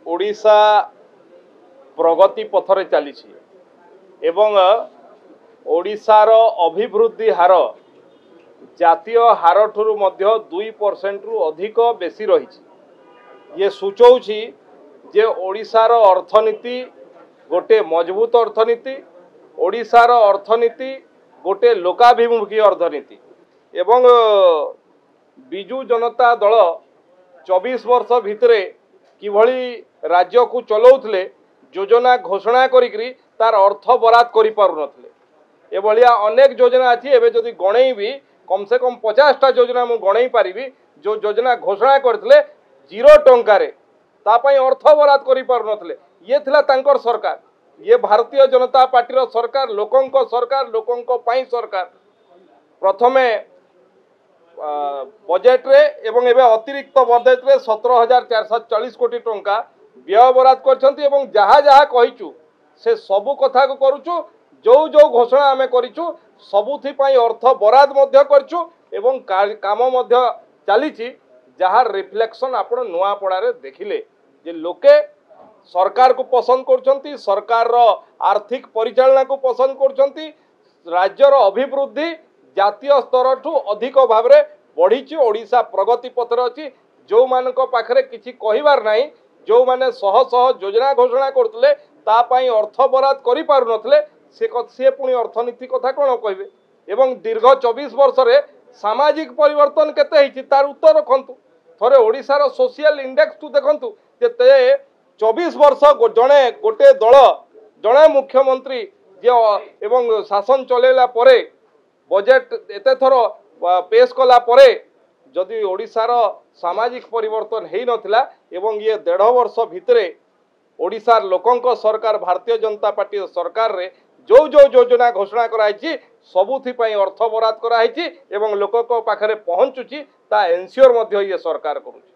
ओडिशा प्रगति पथरे चली एवं ओडिशार अभिवृद्धि हार जातीय हार ठुरु मध्य 2% रु अधिक बेसी रही। ये सूचौछि जे ओडिशार अर्थनीति गोटे मजबूत अर्थनीति, ओडिशार अर्थनीति गोटे लोकाभिमुखी अर्थनीति एवं बिजु जनता दल 24 वर्ष भितरे किभली राज्य को चलाउथले योजना घोषणा करिकरी तार अर्थ बराद करि पारु नथले। ए भलिया अनेक योजना अछि। एबे जदि गणई भी कम से कम 50टा योजना मु गणई पारिबी जो योजना घोषणा करथिले 0 टंका रे ता पई अर्थ बराद करि पारु नथले। ये थिला तांकर सरकार, ये भारतीय जनता पार्टी सरकार, लोकंक पाई सरकार। प्रथमे बजेट रे एवं एबे अतिरिक्त बजेट रे 17,440 कोटी टंका व्यय बराद करछंती एवं जहा जहा कहिचु से सबु कथा को करूचु। जो घोषणा आमे करिचु सबुथि पाई अर्थ बराद मध्य करछु एवं काम मध्य चलीची, जहा रिफ्लेक्शन आपण नुआपड़ा रे देखिले जे लोके सरकार को पसंद करछंती, सरकार रो आर्थिक परिचालना को पसंद करछंती। राज्यर अभिवृद्धि जातीय स्तर ठू अधिक भाव रे बढ़ीची। ओडिशा प्रगति पथर अछि। जो मानक पाखरे किछि कहिबार नाही, जो माने सह सह योजना घोषणा करथले ता पई अर्थ बराद करि पारु नथले, से पुणी अर्थनीति कथा कोन कहबे। एवं दीर्घ 24 वर्ष रे सामाजिक परिवर्तन केते हिची तार उत्तर रखंतु। थरे ओडिशार सोशल इंडेक्स टू देखंतु जे 24 वर्ष जणे गोटे दल जणे मुख्यमंत्री जे एवं शासन चलेला परे बजेट एते थर पेश कला परे जदि ओडिशार सामाजिक परिवर्तन हेई नथिला एवं ये 1.5 वर्ष भितरे ओडिशार लोकंक सरकार भारतीय जनता पार्टी सरकार रे जो योजना घोषणा कराई सबुथि पई अर्थ बराद कराई एवं लोकक पाखरे पहुंचुची ता एनश्योर मध्य ये सरकार करूची।